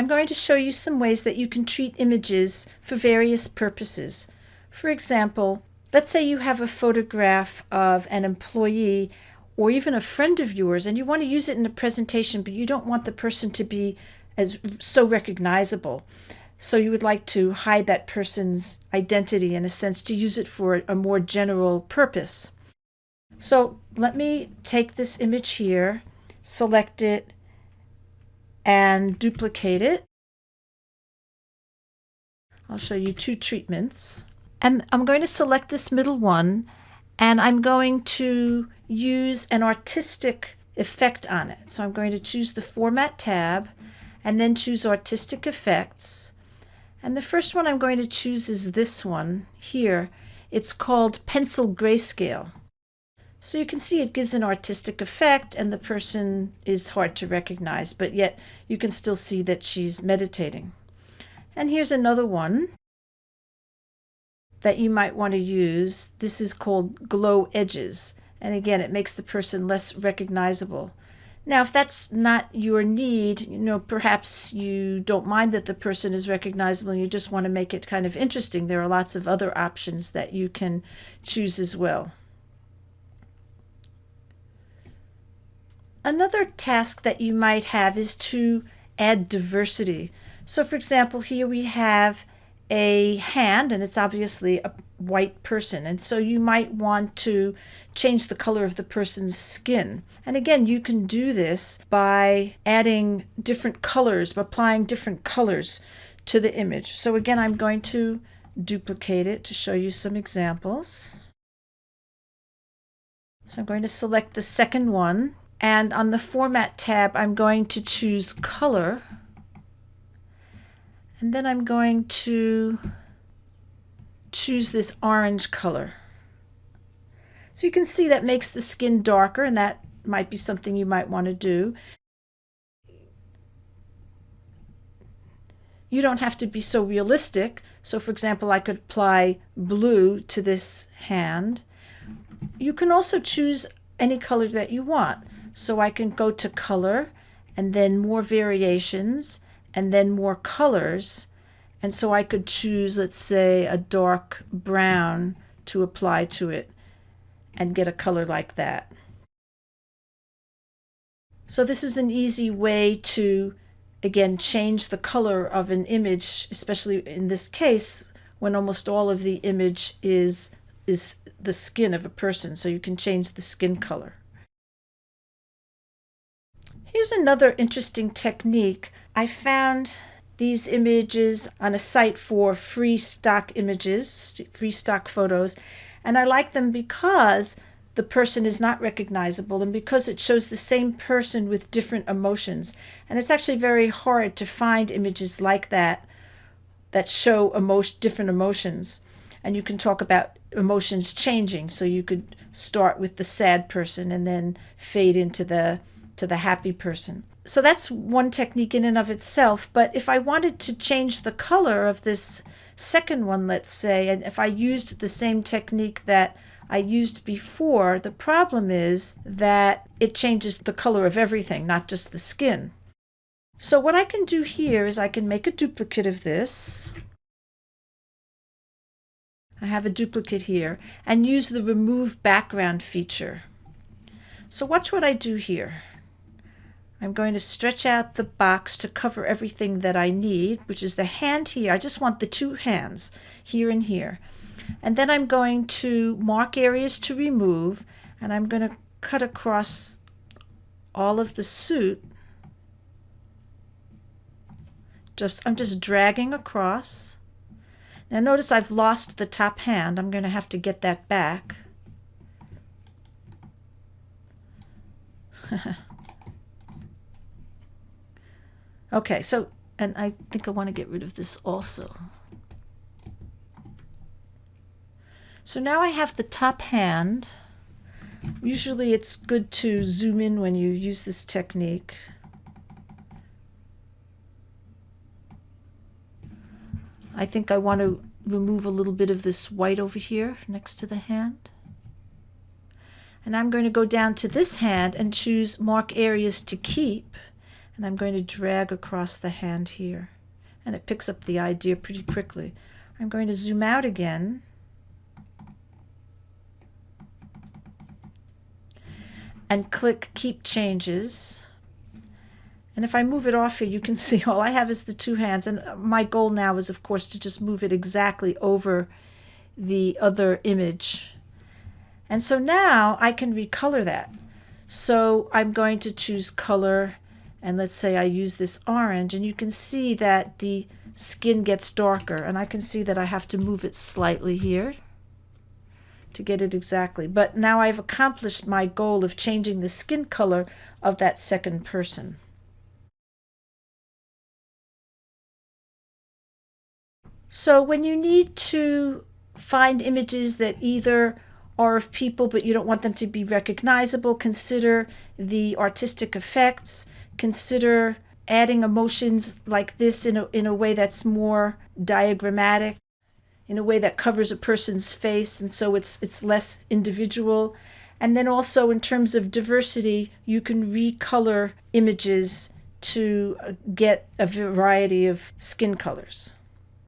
I'm going to show you some ways that you can treat images for various purposes. For example, let's say you have a photograph of an employee or even a friend of yours and you want to use it in a presentation, but you don't want the person to be so recognizable. So you would like to hide that person's identity in a sense, to use it for a more general purpose. So let me take this image here, select it, and duplicate it. I'll show you two treatments. And I'm going to select this middle one, and I'm going to use an artistic effect on it. So I'm going to choose the Format tab, and then choose Artistic Effects. And the first one I'm going to choose is this one here. It's called Pencil Grayscale. So you can see it gives an artistic effect, and the person is hard to recognize, but yet you can still see that she's meditating. And here's another one that you might want to use. This is called Glow Edges. And again, it makes the person less recognizable. Now, if that's not your need, perhaps you don't mind that the person is recognizable and you just want to make it kind of interesting. There are lots of other options that you can choose as well. Another task that you might have is to add diversity. So for example, here we have a hand, and it's obviously a white person, and so you might want to change the color of the person's skin. And again, you can do this by adding different colors, by applying different colors to the image. So again, I'm going to duplicate it to show you some examples. So I'm going to select the second one, and on the Format tab, I'm going to choose Color. And then I'm going to choose this orange color. So you can see that makes the skin darker, and that might be something you might want to do. You don't have to be so realistic. So for example, I could apply blue to this hand. You can also choose any color that you want. So I can go to Color, and then More Variations, and then More Colors. And so I could choose, let's say, a dark brown to apply to it and get a color like that. So this is an easy way to, again, change the color of an image, especially in this case, when almost all of the image is the skin of a person. So you can change the skin color. Here's another interesting technique. I found these images on a site for free stock images, free stock photos, and I like them because the person is not recognizable and because it shows the same person with different emotions. And it's actually very hard to find images like that that show different emotions. And you can talk about emotions changing. So you could start with the sad person and then fade into the happy person. So that's one technique in and of itself. But if I wanted to change the color of this second one, let's say, and if I used the same technique that I used before, the problem is that it changes the color of everything, not just the skin. So what I can do here is I can make a duplicate of this. I have a duplicate here, and use the Remove Background feature. So watch what I do here. I'm going to stretch out the box to cover everything that I need, which is the hand here. I just want the two hands, here and here. And then I'm going to mark areas to remove, and I'm going to cut across all of the suit. I'm just dragging across. Now notice I've lost the top hand. I'm going to have to get that back. Okay, so, and I think I want to get rid of this also. So now I have the top hand. Usually it's good to zoom in when you use this technique. I think I want to remove a little bit of this white over here next to the hand. And I'm going to go down to this hand and choose Mark Areas to Keep. And I'm going to drag across the hand here. And it picks up the idea pretty quickly. I'm going to zoom out again. And click Keep Changes. And if I move it off here, you can see all I have is the two hands. And my goal now is, of course, to just move it exactly over the other image. And so now I can recolor that. So I'm going to choose color, and let's say I use this orange, and you can see that the skin gets darker. And I can see that I have to move it slightly here to get it exactly. But now I've accomplished my goal of changing the skin color of that second person. So when you need to find images that either are of people but you don't want them to be recognizable, consider the artistic effects, consider adding emotions like this in a way that's more diagrammatic, in a way that covers a person's face, and so it's less individual. And then also in terms of diversity, you can recolor images to get a variety of skin colors.